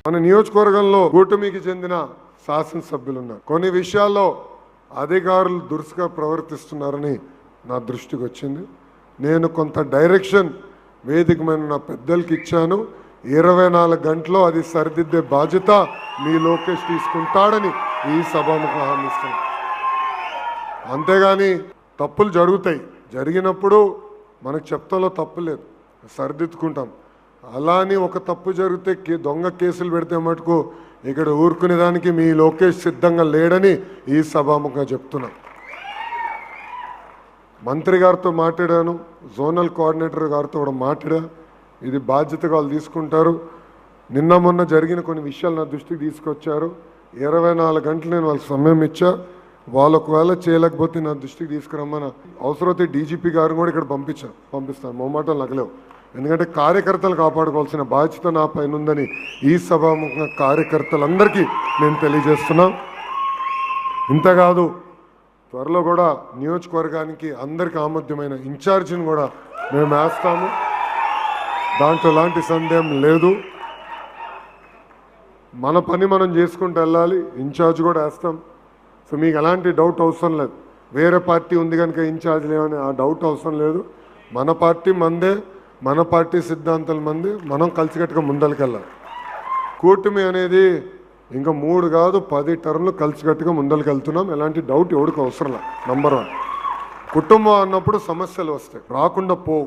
మన నియోజకవర్గంలో కూటమికి చెందిన శాసనసభ్యులు ఉన్నారు. కొన్ని విషయాల్లో అధికారులు దురుసుగా ప్రవర్తిస్తున్నారని నా దృష్టికి వచ్చింది. నేను కొంత డైరెక్షన్ వేదికమైన నా పెద్దలకి ఇచ్చాను. 24 గంటల్లో అది సరిదిద్దే బాధ్యత మీ లోకేష్ తీసుకుంటాడని ఈ సభాముఖంగా హామీ ఇస్తున్నాను. అంతేగాని తప్పులు జరుగుతాయి, జరిగినప్పుడు మనకు చెప్తాలో తప్పు లేదు, సరిదిద్దుకుంటాం. అలా అని ఒక తప్పు జరిగితే దొంగ కేసులు పెడితే మటుకు ఇక్కడ ఊరుకునేదానికి మీ లోకేష్ సిద్ధంగా లేడని ఈ సభాముఖంగా చెప్తున్నా. మంత్రి గారితో మాట్లాడాను, జోనల్ కోఆర్డినేటర్ గారితో కూడా మాట్లాడా. ఇది బాధ్యతగా వాళ్ళు తీసుకుంటారు. నిన్న మొన్న జరిగిన కొన్ని విషయాలు నా దృష్టికి తీసుకొచ్చారు. 24 గంటలు నేను వాళ్ళకి సమయం ఇచ్చా. వాళ్ళు ఒకవేళ చేయలేకపోతే నా దృష్టికి తీసుకురమ్మని అవసరమైతే డీజీపీ గారిని కూడా ఇక్కడ పంపిస్తాను. మొమ్మాటలు నగలేవు. ఎందుకంటే కార్యకర్తలు కాపాడుకోవాల్సిన బాధ్యత నా పైన ఉందని ఈ సభాముఖంగా కార్యకర్తలందరికీ నేను తెలియజేస్తున్నా. ఇంతకాదు, త్వరలో కూడా నియోజకవర్గానికి అందరికీ ఆమోద్యమైన ఇన్ఛార్జిని కూడా మేము వేస్తాము. దాంట్లో ఎలాంటి సందేహం లేదు. మన పని మనం చేసుకుంటూ వెళ్ళాలి. ఇన్ఛార్జ్ కూడా వేస్తాం. సో మీకు ఎలాంటి డౌట్ అవసరం లేదు. వేరే పార్టీ ఉంది కనుక ఇన్ఛార్జ్ లేవని ఆ డౌట్ అవసరం లేదు. మన పార్టీ మందే, మన పార్టీ సిద్ధాంతాల మంది, మనం కలిసికట్టుగా ముందరికెళ్ళాలి. కూటమి అనేది ఇంకా 3 కాదు 10 టర్మ్లు కలిసికట్టుగా ముందరికెళ్తున్నాం. ఎలాంటి డౌట్ ఎవరికి అవసరం లేదు. నంబర్ 1, కుటుంబం అన్నప్పుడు సమస్యలు వస్తాయి, రాకుండా పోవు.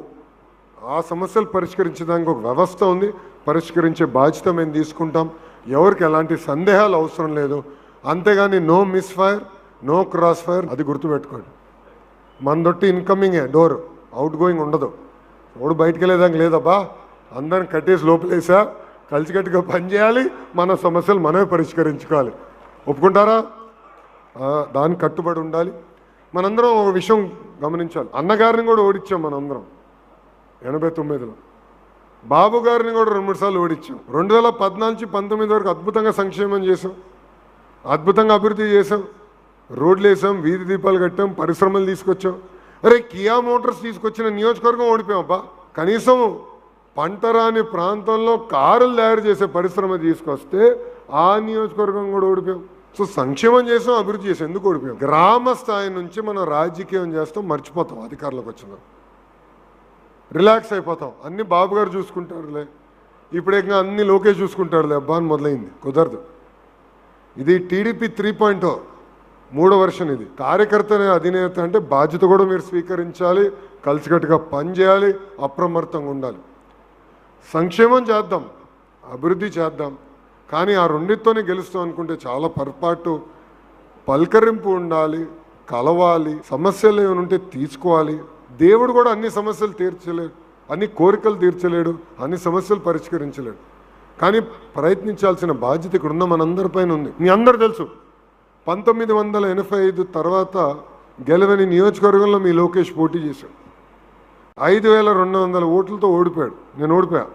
ఆ సమస్యలు పరిష్కరించడానికి ఒక వ్యవస్థ ఉంది. పరిష్కరించే బాధ్యత మేము తీసుకుంటాం. ఎవరికి ఎలాంటి సందేహాలు అవసరం లేదు. అంతేగాని no miss fire, no cross fire, అది గుర్తుపెట్టుకోండి. మనదొట్టి ఇన్కమింగే డోర్, అవుట్ గోయింగ్ ఉండదు. ఎవడు బయటికి వెళ్ళేదానికి లేదబ్బా, అందరిని కట్టేసి లోపలేసా, కలిసికట్టుగా పనిచేయాలి, మన సమస్యలు మనమే పరిష్కరించుకోవాలి. ఒప్పుకుంటారా? దానికి కట్టుబడి ఉండాలి. మనందరం ఒక విషయం గమనించాలి. అన్నగారిని కూడా ఓడించాం మనందరం 89లో. బాబు గారిని కూడా 2-3 సార్లు ఓడించాం. 2014 నుంచి 19 వరకు అద్భుతంగా సంక్షేమం చేసాం, అద్భుతంగా అభివృద్ధి చేసాం, రోడ్లు వేసాం, వీధి దీపాలు కట్టాం, పరిశ్రమలు తీసుకొచ్చాం. అరే కియా మోటార్స్ తీసుకొచ్చిన నియోజకవర్గం ఓడిపోయామబ్బా. కనీసం పంటరాని ప్రాంతంలో కారులు తయారు చేసే పరిశ్రమ తీసుకొస్తే ఆ నియోజకవర్గం కూడా ఓడిపోయాం. సో సంక్షేమం చేసాం, అభివృద్ధి చేసాం, ఎందుకు ఓడిపోయాం? గ్రామ స్థాయి నుంచి మనం రాజకీయం చేస్తాం, మర్చిపోతాం. అధికారంలోకి వచ్చిన రిలాక్స్ అయిపోతాం. అన్ని బాబు గారు చూసుకుంటారులే, ఇప్పుడు ఇంకా అన్ని లోకేష్ చూసుకుంటారులే అబ్బా అని మొదలైంది. కుదరదు. ఇది టీడీపీ 3.0 3వ వర్షన్. ఇది కార్యకర్తనే అధినేత అంటే బాధ్యత కూడా మీరు స్వీకరించాలి, కలిసికట్టుగా పనిచేయాలి, అప్రమత్తంగా ఉండాలి. సంక్షేమం చేద్దాం, అభివృద్ధి చేద్దాం, కానీ ఆ రెండితోనే గెలుస్తాం అనుకుంటే చాలా పొరపాటు. పలకరింపు ఉండాలి, కలవాలి, సమస్యలు ఏమైనా ఉంటే తీసుకోవాలి. దేవుడు కూడా అన్ని సమస్యలు తీర్చలేడు, అన్ని కోరికలు తీర్చలేడు, అన్ని సమస్యలు పరిష్కరించలేడు. కానీ ప్రయత్నించాల్సిన బాధ్యత ఇక్కడ ఉన్న మనందరిపైన ఉంది. మీ అందరు తెలుసు, 1985 తర్వాత గెలవని నియోజకవర్గంలో మీ లోకేష్ పోటీ చేశాడు. 5200 ఓట్లతో ఓడిపోయాడు. నేను ఓడిపోయా.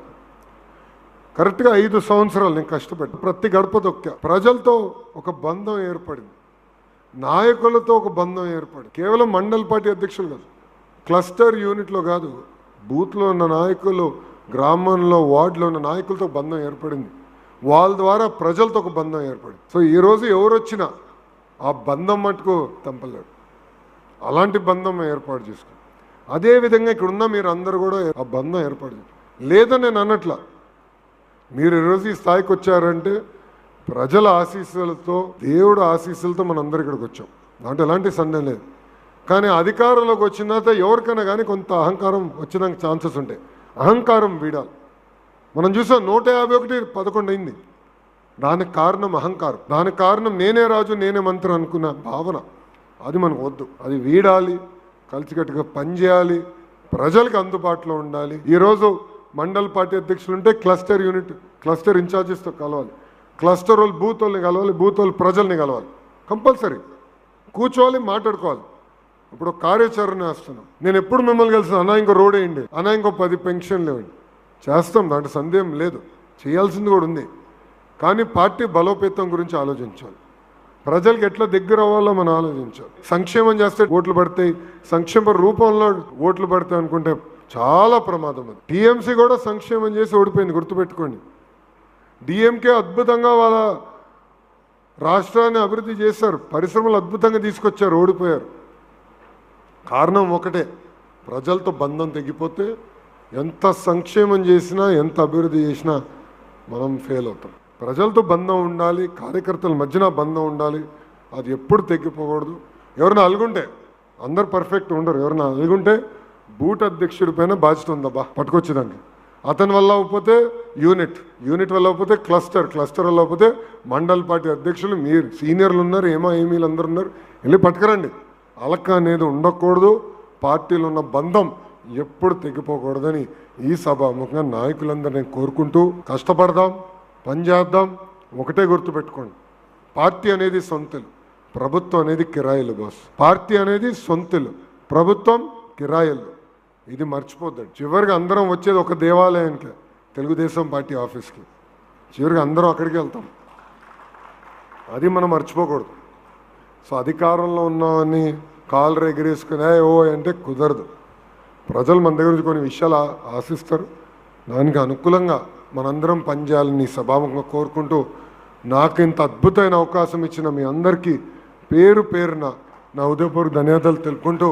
కరెక్ట్గా 5 సంవత్సరాలు నేను కష్టపడ్డా, ప్రతి గడప తొక్కా. ప్రజలతో ఒక బంధం ఏర్పడింది, నాయకులతో ఒక బంధం ఏర్పడింది. కేవలం మండల పార్టీ అధ్యక్షులు కాదు, క్లస్టర్ యూనిట్లో కాదు, బూత్లో ఉన్న నాయకులు, గ్రామంలో వార్డులో ఉన్న నాయకులతో బంధం ఏర్పడింది. వాళ్ళ ద్వారా ప్రజలతో ఒక బంధం ఏర్పడింది. సో ఈరోజు ఎవరు వచ్చినా ఆ బంధం మటుకు తెంపలేడు. అలాంటి బంధం ఏర్పాటు చేసుకుని అదేవిధంగా ఇక్కడ ఉన్న మీరు అందరూ కూడా ఆ బంధం ఏర్పాటు లేదని నేను అన్నట్లా. మీరు ఈరోజు ఈ స్థాయికి వచ్చారంటే ప్రజల ఆశీస్సులతో, దేవుడు ఆశీస్సులతో మనందరూ ఇక్కడికి వచ్చాం. దాంట్లో ఎలాంటి సందేహం లేదు. కానీ అధికారంలోకి వచ్చిన తర్వాత ఎవరికైనా కానీ కొంత అహంకారం వచ్చేదానికి ఛాన్సెస్ ఉంటాయి. అహంకారం వీడాలి. మనం చూసాం 151 11 అయింది. దానికి కారణం అహంకారం. దానికి కారణం నేనే రాజు నేనే మంత్రి అనుకున్న భావన. అది మనకు వద్దు. అది వీడాలి, కలిసికట్టుగా పనిచేయాలి, ప్రజలకు అందుబాటులో ఉండాలి. ఈరోజు మండల పార్టీ అధ్యక్షులు ఉంటే క్లస్టర్ యూనిట్, క్లస్టర్ ఇన్ఛార్జెస్తో కలవాలి, క్లస్టర్ వాళ్ళు బూత్ వాళ్ళని కలవాలి, బూత్ వాళ్ళు ప్రజల్ని కలవాలి. కంపల్సరీ కూర్చోవాలి, మాట్లాడుకోవాలి. ఇప్పుడు కార్యాచరణ వేస్తున్నాం. నేను ఎప్పుడు మిమ్మల్ని కలిసి అన్నా ఇంకో రోడ్ వేయండి, అన్నా ఇంకో 10 పెన్షన్లు ఇవ్వండి, చేస్తాం. దాంట్లో సందేహం లేదు, చేయాల్సింది కూడా ఉంది. కానీ పార్టీ బలోపేతం గురించి ఆలోచించాలి. ప్రజలకు ఎట్లా దగ్గర అవ్వాలో మనం ఆలోచించాలి. సంక్షేమం చేస్తే ఓట్లు పడతాయి, సంక్షేమ రూపంలో ఓట్లు పడతాయి అనుకుంటే చాలా ప్రమాదం. అది టీఎంసీ కూడా సంక్షేమం చేసి ఓడిపోయింది, గుర్తుపెట్టుకోండి. డిఎంకే అద్భుతంగా వాళ్ళ రాష్ట్రాన్ని అభివృద్ధి చేశారు, పరిశ్రమలు అద్భుతంగా తీసుకొచ్చారు, ఓడిపోయారు. కారణం ఒకటే, ప్రజలతో బంధం తెగిపోతే ఎంత సంక్షేమం చేసినా ఎంత అభివృద్ధి చేసినా మనం ఫెయిల్ అవుతాం. ప్రజలతో బంధం ఉండాలి, కార్యకర్తల మధ్యన బంధం ఉండాలి, అది ఎప్పుడు తెగిపోకూడదు. ఎవరైనా అలుగుంటే, అందరు పర్ఫెక్ట్ ఉండరు, ఎవరైనా అలుగుంటే బూట్ అధ్యక్షుడి పైన బాధ్యత ఉందబ్బా పట్టుకొచ్చేదానికి. అతని వల్ల అవ్వకపోతే యూనిట్ వల్ల అవ్వకపోతే క్లస్టర్ వల్ల అవ్వకపోతే మండల్ పార్టీ అధ్యక్షులు, మీరు సీనియర్లు ఉన్నారు, ఏమీలు అందరు ఉన్నారు, వెళ్ళి పట్టుకురండి. అలక అనేది ఉండకూడదు, పార్టీలో ఉన్న బంధం ఎప్పుడు తెగిపోకూడదని ఈ సభాముఖంగా నాయకులందరినీ కోరుకుంటూ, కష్టపడదాం, పనిచేద్దాం. ఒకటే గుర్తుపెట్టుకోండి, పార్టీ అనేది సొంతలు, ప్రభుత్వం అనేది కిరాయిలు బాస్. పార్టీ అనేది సొంతలు, ప్రభుత్వం కిరాయిలు. ఇది మర్చిపోద్దండి. చివరికి అందరం వచ్చేది ఒక దేవాలయానికి, తెలుగుదేశం పార్టీ ఆఫీస్కి. చివరికి అందరం అక్కడికి వెళ్తాం, అది మనం మర్చిపోకూడదు. సో అధికారంలో ఉన్నామని కాళ్ళు ఎగిరేసుకుని ఓ అంటే కుదరదు. ప్రజలు మన దగ్గర నుంచి కొన్ని విషయాలు ఆశిస్తారు, దానికి అనుకూలంగా మనందరం పనిచేయాలని సభాముఖంగా కోరుకుంటూ, నాకు ఇంత అద్భుతమైన అవకాశం ఇచ్చిన మీ అందరికీ పేరు పేరున నా ఉదయపూర్వక ధన్యవాదాలు తెలుపుకుంటూ